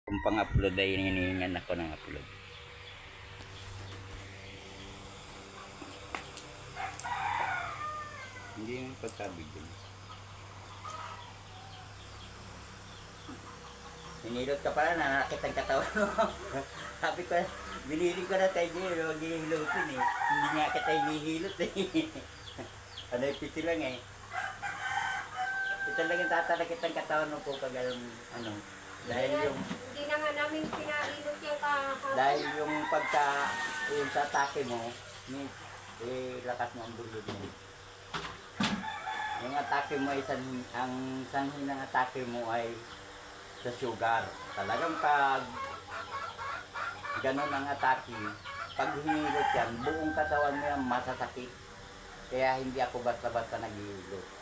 Kung pang-upload ay hinihingan ako ng upload. Hindi yung pagsabi dyan. Hinilot ka pala, nanakit ang katawan mo. Sabi ko, binili ko na tayo dyan, huwag hihilutin eh. Hindi nga kita hinihilot eh. Ano yung piti lang eh. Ito lang yung tatalakit ang katawan mo po pag ano. Dahil yung... Hindi na nga namin pinahilot yung kahapon. Dahil yung yung sa atake mo, lakas mo ang bulod mo. Yung atake mo ay ang sanhi ng atake mo ay sa sugar. Talagang pag ganun ang atake, pag hinilot yan, buong katawan mo yan masasakit. Kaya hindi ako basta-basta naghihilot.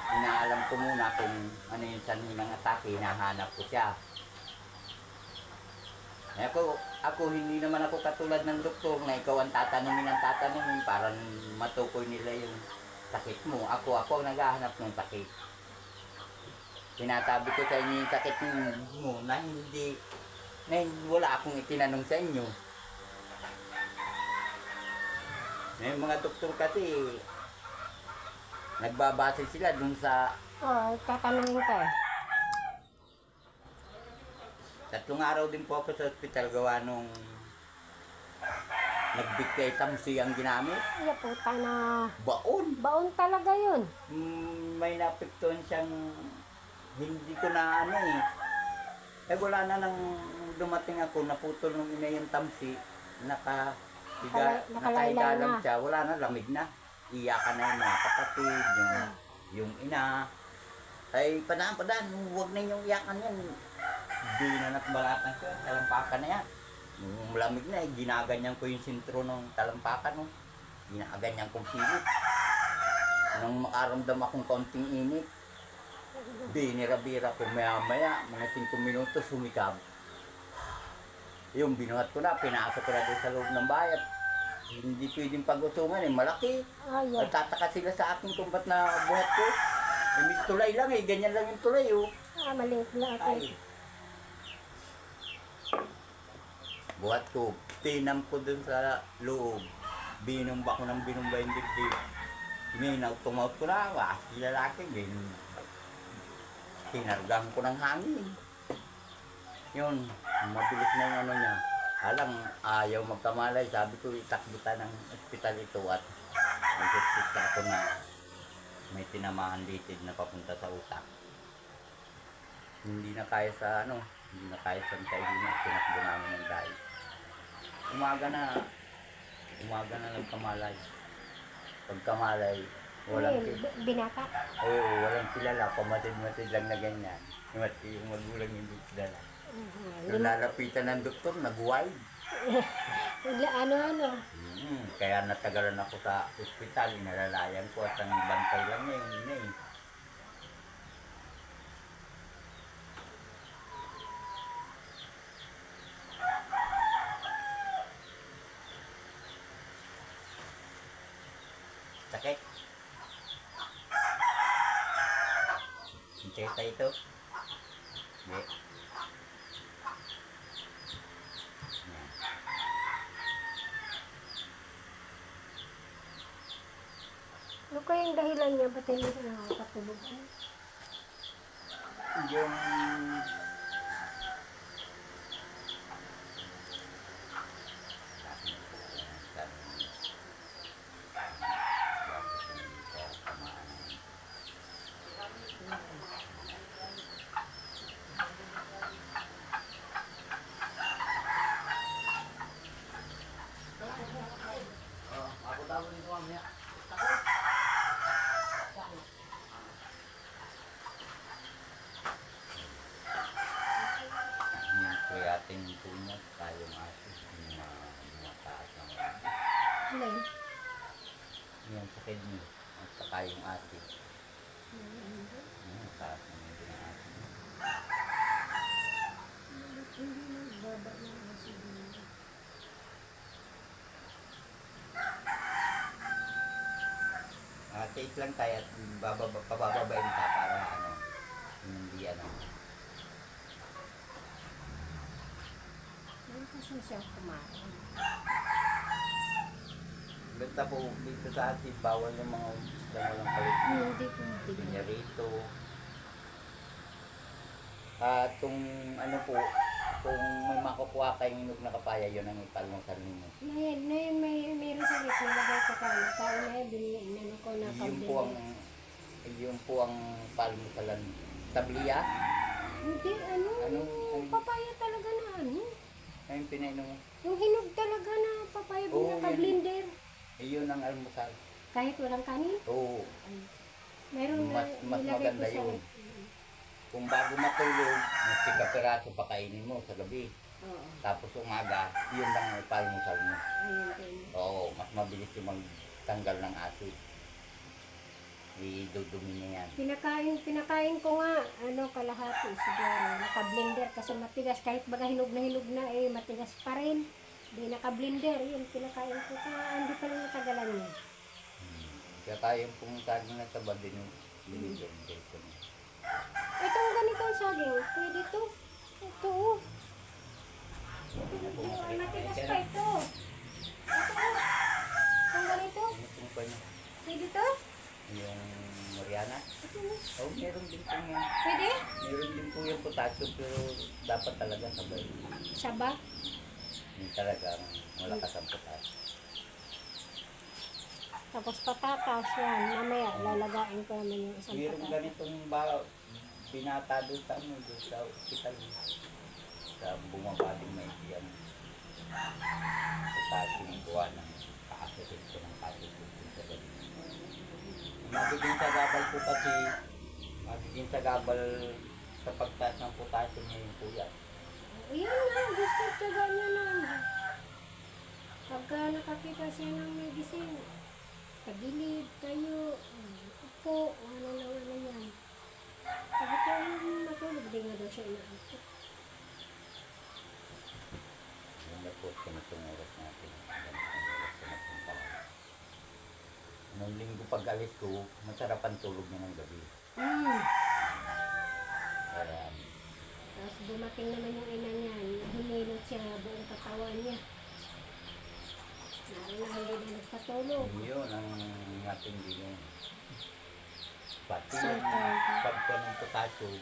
Inaalam ko muna kung ano yung sanhi ng atake, hinahanap ko siya. Ako hindi naman ako katulad ng doktor na ikaw ang tatanungin para matukoy nila yung sakit mo. Ako ang naghahanap ng sakit. Sinasabi ko sa inyo yung sakit mo na wala akong itinanong sa inyo. May mga doktor kasi nagbabase sila dun sa... Tatanungin ka eh. 3 araw din po ako sa ospital gawa nung nagbigay tamsi ang ginamit. Iya puta na. Baon! Baon talaga yun. May napiktuan siyang hindi ko na ano eh. Wala na nang dumating ako, naputol nung ina yung tamsi, nakahiga lang siya, wala na, lamig na. Iyakan na yung mga kapatid, yung ina. Ay, padaan, huwag na yung iyakan yan. Hindi na nakbalatan ko, talampakan na yan. Lamig na eh, ginaganyan ko yung sintro ng talampakan. Ginaganyan kong pilit. Nang makaramdam akong konting init, binira-bira ko maya-maya, mga 5 minutos humikab. Yung binuhat ko na, pinasok ko na doon sa loob ng bayat. Hindi pwedeng pag-usungan eh, malaki. Nagtataka sila sa akin kung ba't na buhat ko. May tulay lang eh, ganyan lang yung tulay oh. Maliit na ako. Buhat ko, tinam ko dun sa loob. Binumba ko ng binumba yung dibdib. Tumaut ko na, lalaki, tinargahan ko ng hangin. Yun, mabilis na yung ano niya. Alang, ayaw magkamalay. Sabi ko, itakbutan ng ospital ito at nag-hospital ako na may tinamahan litid na papunta sa utak. Hindi na kaya sa hindi na kaya sa Pilipinas, tinakbo namin ng dahil. Umaga na nagkamalay. Pagkamalay, walang binata? Oo, walang kilala, pamatid-matid lang na ganyan. Yung magulang hindi kilala. Yung lalapitan ng doktor, nag-wide. Ano? Kaya natagalan ako sa ospital, inalalayan ko at ang bantay lang niya yung ina eh. Sakit. Hintay tayo ito. Hindi. Ano kayang dahilan niya? Ba't hindi ka nakakatulog? Yung... Ako daw nito mamaya. Creating po niya tayong asis mataas ng Alay? yung sa kidney at saka yung asis mataas ng medyo ng asis Baba na asid. take lang tayo at pabababain ka para hindi siya siya kumain. Basta po dito sa atin, bawal yung mga isda walang palit. Hindi ko hindi. Pinyarito. At kung ano po, kung may makukuha kayong hinog na kapaya, yun ang ipalmusal ninyo. Meron sa rin, nilagay ko ka. Tao na yun, inano ko na Yun po ang palmusalan. Tabliya? Hindi, Anong- papaya talaga na ano. Ayun pinainom mo. Yung hinog talaga na papaya, Oo, binaka-blender. Yun ang almusal. Kahit walang kanin, Oo. meron na Mas nilagay maganda ko sa yun. Kung bago matulog, mas tika-piraso pakainin mo sa gabi. Oo, Tapos umaga, yun lang ang palmusal mo. ayun din. Oo, mas mabilis yung magtanggal ng acid. Idudumi niya yan. Pinakain ko nga, kalahati siguro. Naka-blender kasi matigas. Kahit baga hinog na, matigas pa rin. Di naka-blender, yun, pinakain ko ka. Hindi pa rin natagalan yun. Kaya tayong pong saging na taba din yung binigyan. Itong ganitong saging, pwede to. Ito, oh. Matigas pa ito. Ito, oh. Itong ganito, Ano pa niya? pwede to. Yung Mariana? Ito, oh. Oh, meron din po yan. Pwede? Meron din po yung potassium pero dapat talaga sabay. Saba. Hindi talagang malakas ang potassium. Tapos patatas yan. Mamaya, lalagain ko naman yung isang Meron patatas. ganitong binata doon sa doon sa hospital. Sa bumabaling may yan. Potassium yung gawa ng kaakitin ko ng kaakitin sa gabi. Magiging sagabal po kasi, magiging sagabal sa pagtaas ng potassium niya yung kuya. Ayan na, gusto tiyaga niya na. Pagka nakakita siya ng medicine, tagilid, tayo, upo, ano yan. Sabi ko, matulog, di nga daw siya inaantok. Yung na po, sinitong oras natin. Ganitong oras na napunta. Noong linggo pag-alis ko, masarap ang tulog niya ng gabi. Kaya, Tapos dumating naman yung ina niya, hinilot siya buong katawan niya. Naroon na hindi na nagpatulog. yun ang matindi yun. Pati So, yung pagka ng potassium,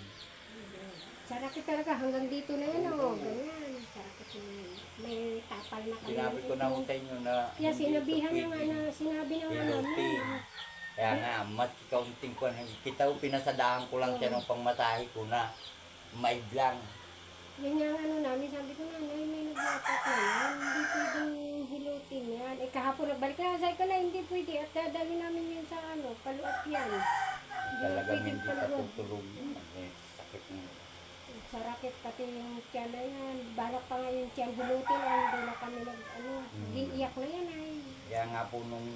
Sarakit talaga, hanggang dito na yan ganyan. Sarakit na yan. May tapal na kami. sinabi ko na ho sa inyo na Kaya hindi sinabihan ito na nga pwede. na, sinabi na nga Healthy. namin. Kaya nga, mas kaunting ko na. Kita ko, pinasadahan ko lang siya ng pangmatahe ko na maid lang. Yan nga ang namin, sabi ko na, may naglapat na yan. Hindi pwedeng hilutin yan. Kahapon nagbalik na, sabi ko na, hindi pwede. At dadali namin yan sa paluat yan. Hindi na Talagang pwedeng hindi paluat. patutulog. Eh, sakit mo. Sarakit pati yung tiyan na yan. Balak pa nga yung tiyan hilutin. Hindi na kami iyak na yan ay. Kaya nga po nung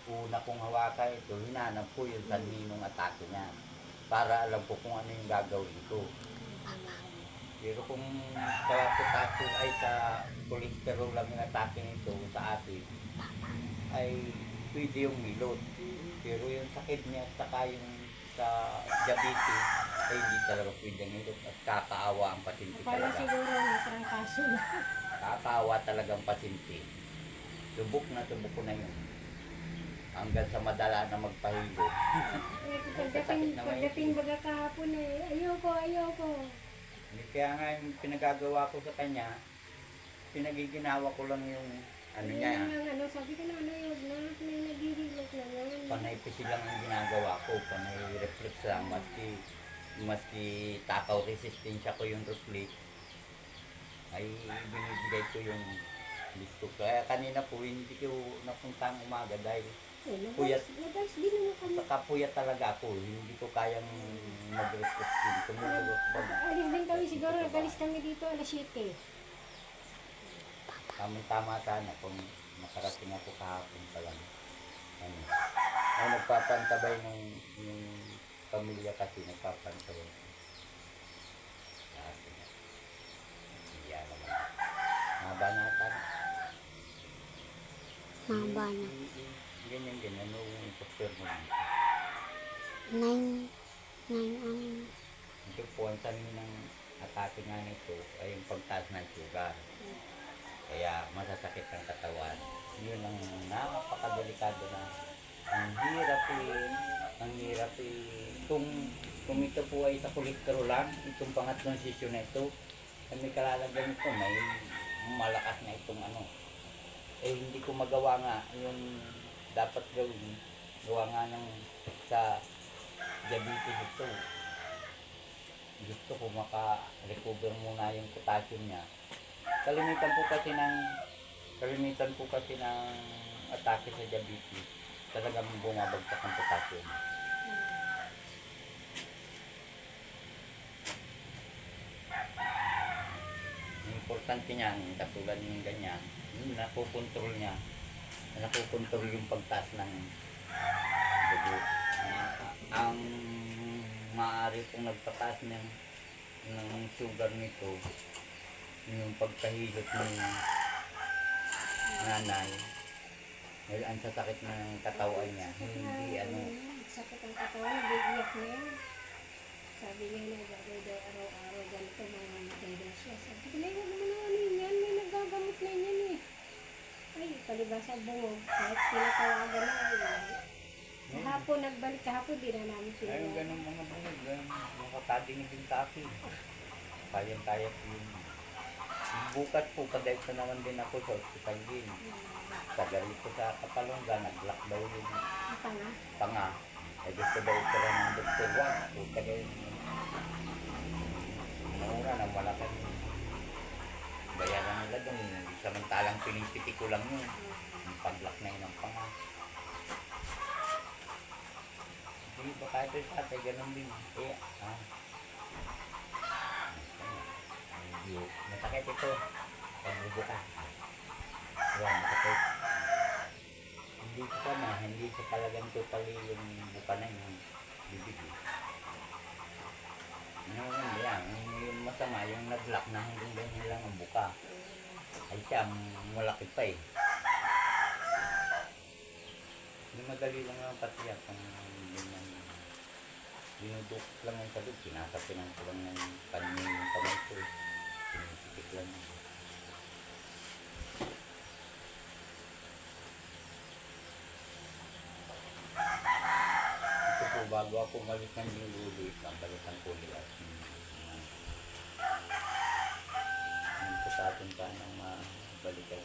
una kong hawakan ito, hinanap ko yung sanhi nung atake niya. Para alam ko kung ano yung gagawin ko. Pero kung sa potassium ay sa cholesterol lang yung atake nito sa atin, ay pwede yung milot. Pero yung sakit niya at saka yung sa diabetes, ay hindi talaga pwede yung milot at kakaawa ang pasyente Akala talaga. siguro may trangkaso na. Kakaawa talaga ang pasyente. Subok ko na yun. Hanggang sa madala na magpahilo. Pagdating baga kahapon ayoko. Kaya nga yung pinagagawa ko sa kanya, pinagiginawa ko lang yung ano niya. Sabi ko na yun na, may naghihilot na yan. Panay pisi lang ang ginagawa ko, panay reflex lang, maski takaw resistensya ko yung reflex, ay binibigay ko yung gusto ko. Kaya kanina po, hindi ko napuntang umaga dahil puyat. Nag-ice din naman kami. Puyat talaga ako, hindi ko kayang mag-reflex din. Tumulog ako. Alis din kami siguro, nag-alis kami dito alas 7. Tama sana kung makarating ako kahapon pa lang. Ano, ay nagpapantabay ng pamilya kasi nagpapantabay. Kasi, iya naman. Haba na tayo. Haba na. Ganyan, yung posture mo. 9 ang Ito po, ang sabi ng atake nga nito ay yung pagtaas ng sugar. Kaya masasakit ang katawan. Yun ang napakadelikado na ang hirap kung ito po ay sa kolektro lang, itong pangatlong sesyon na ito, kami kalalagyan ito, may malakas na itong ano. Eh hindi ko magawa nga yung dapat gawin. Gawa nga ng sa diabetes ito. Gusto ko maka-recover muna yung potassium niya. Kalimitan po kasi ng atake sa diabetes. Talagang bumabagsak ang potassium. Ang importante niyan, katulad ng ganyan, nakokontrol yung pagtaas ng dugo. Ang maaari pong nagpataas ng sugar nito, yung pagkahilot ng nanay, dahil ang sasakit ng katawan niya, hindi ano, Sakit ang katawan, nag-iiyak na yan. Sabi niya na gagawin daw araw-araw ganito, mamamatay daw siya. Sabi ko, huwag mo na ano yan, may nagagamot na yan eh. Ay, palibasa bungog, kahit pinatawagan na. Kahapon, nagbalik kahapon, di na namin ay pinagawa. ganun mga bungod, makakadinig yung kapi. Kayang-kaya po yun. Bukas po, padaito naman din ako sa hospital din. Taga rito sa Kapalongga, nag-lock daw yung Ang tanga. panga. Ay gusto daw ito lang ng Dr. Juan. So, taga yung naura na malaking bayaran nila doon. Samantalang pinipiti ko lang yun. Yung pag-lock na yun ng panga. Hindi ba kahit sa ate, ganun din. Eh, masakit ito. Pagbubuka. Yan, masakit. Hindi siya talagang totally yung buka na yung bibig. Yung masama, yung nag-lock na hanggang ganyan lang ang buka. Ay siya, malaki pa eh. Yung madali lang ang patiyak kung dinuduk lang yung kalug, sinasapinan ko lang ng kanya yung kamay ko. Sinisikip lang. Ito po, bago ako umalis ng nilulit, ang balitan ko nila. Ang putatong ka ng mabalikan.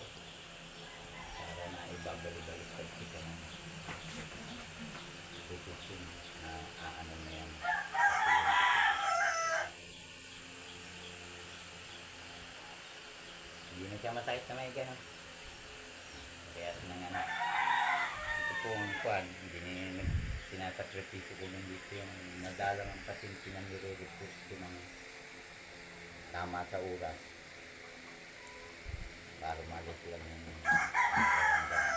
Para na ibabalik-balik ka kita ng reduction na ano na yan. Hindi na siya masakit na may gano'n. Kaya na nga na. Ito po ang kwan. Hindi na sinasakripisyo ko lang dito yung nadalang ang pasyente na nire-report ko ng tama sa oras. Para malis lang yung nararamdaman.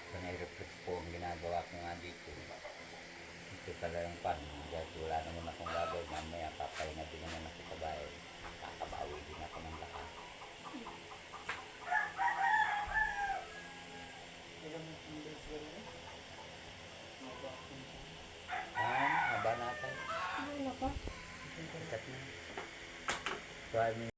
Sa nai-reflex po ang ginagawa ko nga dito. Ito talagang pan. Dahil wala naman akong gagawin. Mamaya papahinga din naman ako sa bahay. Kakabawi din ako ng lakas. Haba natin. Ano ko? Ikat na. So,